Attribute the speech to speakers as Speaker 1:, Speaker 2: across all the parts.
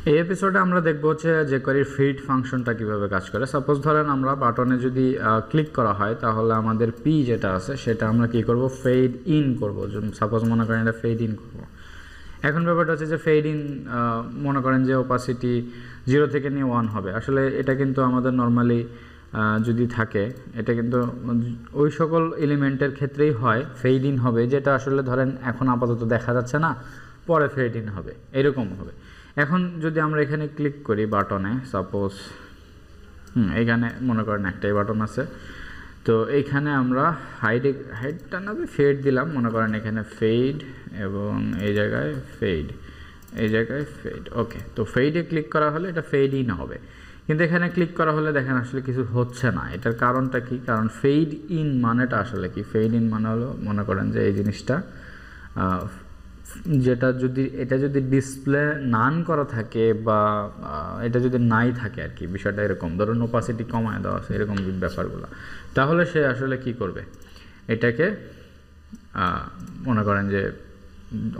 Speaker 1: এই এপিসোডে আমরা দেখব হচ্ছে jQuery ফিড ফাংশনটা কিভাবে কাজ করে। সাপোজ ধরেন আমরা বাটনে যদি ক্লিক করা হয় তাহলে আমাদের পি যেটা আছে সেটা আমরা কি করব, ফেড ইন করব। সাপোজ মনে করেন এটা ফেড ইন করব। এখন ব্যাপারটা হচ্ছে যে ফেড ইন মনে করেন যে ওপাসিটি 0 থেকে নিয়ে 1 হবে। আসলে এটা কিন্তু আমাদের নর্মালি যদি থাকে এটা কিন্তু ওই সকল এলিমেন্টের ক্ষেত্রেই হয় ফেড ইন হবে, যেটা আসলে ধরেন এখন আপাতত দেখা যাচ্ছে না, পরে ফেড ইন হবে, এরকম হবে। এখন যদি আমরা এখানে ক্লিক করি বাটনে, সাপোজ এইখানে মনে করেন একটাই বাটন আছে, তো এইখানে আমরা হাইটটা না ফেড দিলাম, মনে করেন এখানে ফেড এবং এই জায়গায় ফেড, এই জায়গায় ফেড। ওকে, তো ফেডে ক্লিক করা হলে এটা ফেড ইন হবে, কিন্তু এখানে ক্লিক করা হলে দেখেন আসলে কিছু হচ্ছে না। এটার কারণটা কি? কারণ ফেড ইন মানেটা আসলে কি? ফেড ইন মানে হলো মনে করেন যে এই জিনিসটা যেটা যদি এটা যদি ডিসপ্লে নান করা থাকে বা এটা যদি নাই থাকে আর কি, বিষয়টা এরকম। ধরুন ওপাসিটি কমায় দেওয়া আছে, এরকম ব্যাপারগুলো, তাহলে সে আসলে কি করবে, এটাকে মনে করেন যে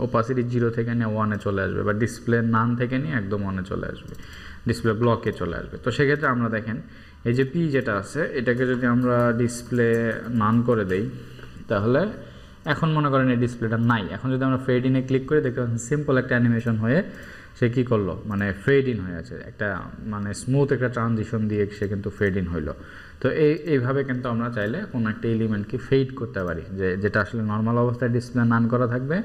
Speaker 1: ওপাসিটি 0 থেকে নিয়ে 1-এ চলে আসবে, বা ডিসপ্লে নান থেকে নিয়ে একদম 1-এ চলে আসবে, ডিসপ্লে ব্লকে চলে আসবে। তো সেক্ষেত্রে আমরা দেখেন এই যে পি যেটা আছে এটাকে যদি আমরা ডিসপ্লে নান করে দেই তাহলে এখন মনে করেন এই ডিসপ্লেটা নাই। এখন যদি আমরা ফেড ইনে ক্লিক করি দেখতে পাচ্ছেন সিম্পল একটা অ্যানিমেশন হয়ে সে কী করলো, মানে ফেড ইন হয়ে আছে, একটা মানে স্মুথ একটা ট্রানজিশন দিয়ে সে কিন্তু ফেড ইন হইলো। তো এইভাবে কিন্তু আমরা চাইলে কোনো একটা এলিমেন্টকে ফেড করতে পারি, যেটা আসলে নর্মাল অবস্থায় ডিসপ্লে নান করা থাকবে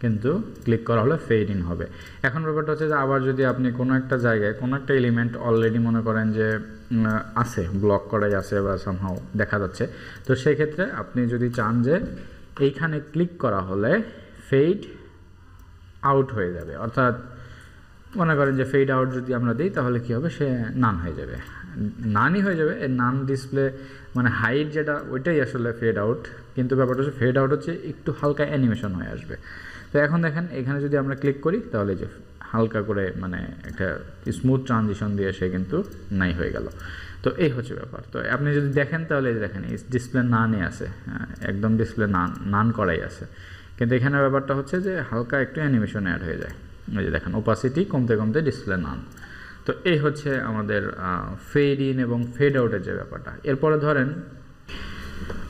Speaker 1: কিন্তু ক্লিক করা হলে ফেড ইন হবে। এখন ব্যাপারটা হচ্ছে যে আবার যদি আপনি কোনো একটা জায়গায় কোনো একটা এলিমেন্ট অলরেডি মনে করেন যে আছে, ব্লক করাই আছে বা সামহাও দেখা যাচ্ছে, তো সেই ক্ষেত্রে আপনি যদি চান যে এইখানে ক্লিক করা হলে ফেড আউট হয়ে যাবে, অর্থাৎ মনে করেন যে ফেড আউট যদি আমরা দিই তাহলে কি হবে, সে নান হয়ে যাবে, নানই হয়ে যাবে। এই নান ডিসপ্লে মানে হাইট যেটা ওইটাই আসলে ফেড আউট, কিন্তু ব্যাপারটা হচ্ছে ফেড আউট হচ্ছে একটু হালকা অ্যানিমেশন হয়ে আসবে। তো এখন দেখেন এখানে যদি আমরা ক্লিক করি তাহলে যে হালকা করে মানে একটা স্মুথ ট্রানজিশন দিয়ে সে কিন্তু নাই হয়ে গেল। তো এই হচ্ছে ব্যাপার। তো আপনি যদি দেখেন তাহলে দেখেন ডিসপ্লে নানই আছে, একদম ডিসপ্লে নান করাই আছে, কিন্তু এখানে ব্যাপারটা হচ্ছে যে হালকা একটু অ্যানিমেশন অ্যাড হয়ে যায়। এই যে দেখেন ওপাসিটি কমতে কমতে ডিসপ্লে নান। তো এই হচ্ছে আমাদের ফেড ইন এবং ফেড আউটের যে ব্যাপারটা। এরপরে ধরেন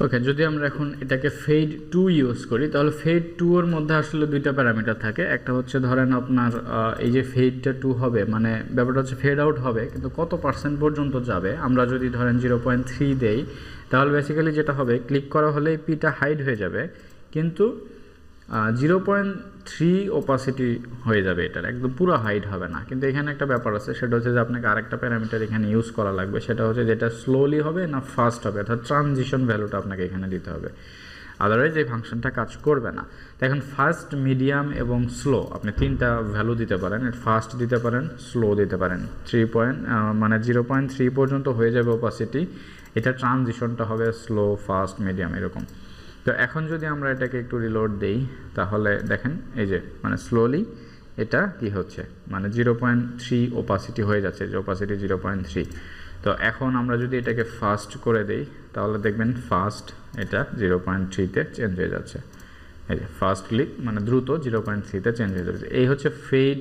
Speaker 1: ওকে, যদি আমরা এখন এটাকে ফেড টু ইউজ করি তাহলে ফেড টু এর মধ্যে আসলে দুইটা প্যারামিটার থাকে। একটা হচ্ছে ধরেন আপনার এই যে ফেডটা 2 হবে, মানে ব্যাপারটা হচ্ছে ফেড আউট হবে কিন্তু কত পার্সেন্ট পর্যন্ত যাবে। আমরা যদি ধরেন 0.3 দেই তাহলে বেসিক্যালি যেটা হবে, ক্লিক করা হলে পিটা হাইড হয়ে যাবে, কিন্তু 0.3 ওপাসিটি হয়ে যাবে, এটার একদম পুরো হাইড হবে না। কিন্তু এখানে একটা ব্যাপার আছে, সেটা হচ্ছে যে আপনাকে আরেকটা প্যারামিটার এখানে ইউজ করা লাগবে, সেটা হচ্ছে যেটা স্লোলি হবে না ফাস্ট হবে, অর্থাৎ ট্রানজিশন ভ্যালুটা আপনাকে এখানে দিতে হবে, আদারওয়াইজ এই ফাংশনটা কাজ করবে না। তো এখন ফাস্ট, মিডিয়াম এবং স্লো আপনি 3টা ভ্যালু দিতে পারেন, ফাস্ট দিতে পারেন, স্লো দিতে পারেন। 0.3 পর্যন্ত হয়ে যাবে ওপাসিটি, এটা ট্রানজিশনটা হবে স্লো, ফাস্ট, মিডিয়াম এরকম। তো এখন যদি আমরা এটাকে একটু রিলোড দেই তাহলে দেখেন এই যে মানে স্লোলি এটা কি হচ্ছে, মানে 0.3 ওপাসিটি হয়ে যাচ্ছে, যে ওপাসিটি 0.3। তো এখন আমরা যদি এটাকে ফাস্ট করে দেই তাহলে দেখবেন ফাস্ট এটা 0.3-তে চেঞ্জ হয়ে যাচ্ছে। এই যে ফাস্টলি মানে দ্রুত 0.3-তে চেঞ্জ হয়ে যাচ্ছে। এই হচ্ছে ফেড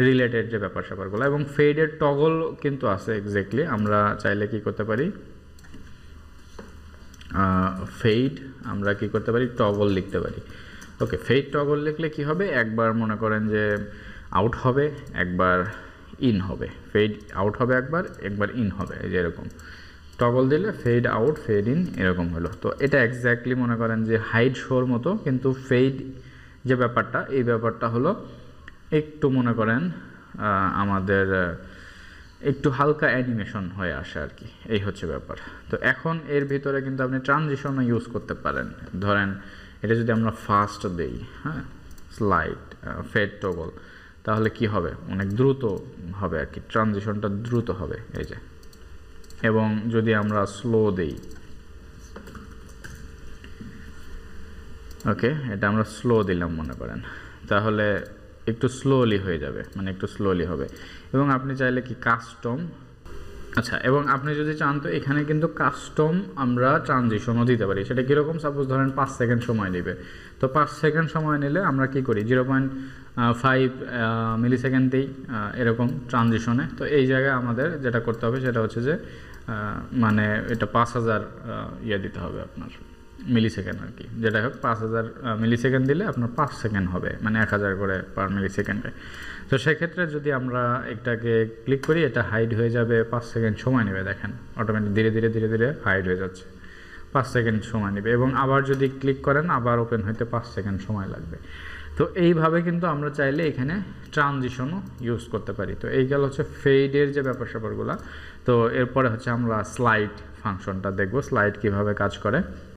Speaker 1: রিলেটেড যে ব্যাপার স্যাপারগুলো। এবং ফেডের টগল কিন্তু আছে এক্স্যাক্টলি, আমরা চাইলে কি করতে পারি, ফেড আমরা কি করতে পারি, টগল লিখতে পারি। ওকে, ফেড টগল লিখলে কি হবে, একবার মনে করেন যে আউট হবে, একবার ইন হবে, ফেড আউট হবে একবার ইন হবে, এই যে এরকম টগল দিলে ফেড আউট, ফেড ইন এরকম হলো। তো এটা এক্স্যাক্টলি মনে করেন যে হাইড শোর মতো, কিন্তু ফেড যে ব্যাপারটা এই ব্যাপারটা হলো একটু মনে করেন আমাদের একটু হালকা অ্যানিমেশন হয়ে আসে আর কি, এই হচ্ছে ব্যাপার। তো এখন এর ভিতরে কিন্তু আপনি ট্রানজিশনও ইউজ করতে পারেন। ধরেন এটা যদি আমরা ফাস্ট দেই, হ্যাঁ, স্লাইড ফেড টগল, তাহলে কি হবে, অনেক দ্রুত হবে আর কি, ট্রানজিশনটা দ্রুত হবে এই যে। এবং যদি আমরা স্লো দেই, ওকে এটা আমরা স্লো দিলাম মনে করেন, তাহলে একটু স্লোলি হয়ে যাবে, মানে একটু স্লোলি হবে। এবং আপনি চাইলে কি কাস্টম আচ্ছা, এবং আপনি যদি চান তো এখানে কিন্তু কাস্টম আমরা ট্রানজিশনও দিতে পারি। সেটা কীরকম? সাপোজ ধরেন 5 সেকেন্ড সময় নেবে, তো 5 সেকেন্ড সময় নিলে আমরা কি করি 0.5 মিলি সেকেন্ড দিই এরকম ট্রানজিশনে। তো এই জায়গায় আমাদের যেটা করতে হবে সেটা হচ্ছে যে মানে এটা 5000 ইয়ে দিতে হবে আপনার মিলি সেকেন্ড আর কি, যেটা হোক 5000 মিলি সেকেন্ড দিলে আপনার 5 সেকেন্ড হবে, মানে 1000 করে পার মিলি সেকেন্ডে। তো সেক্ষেত্রে যদি আমরা এটাকে ক্লিক করি এটা হাইড হয়ে যাবে, 5 সেকেন্ড সময় নেবে, দেখেন অটোমেটিক ধীরে ধীরে ধীরে ধীরে হাইড হয়ে যাচ্ছে, 5 সেকেন্ড সময় নেবে। এবং আবার যদি ক্লিক করেন আবার ওপেন হইতে 5 সেকেন্ড সময় লাগবে। তো এইভাবে কিন্তু আমরা চাইলে এখানে ট্রানজিশনও ইউজ করতে পারি। তো এই গেল হচ্ছে ফেডের যে ব্যাপার স্যাপারগুলো। তো এরপরে হচ্ছে আমরা স্লাইড ফাংশনটা দেখব, স্লাইড কিভাবে কাজ করে।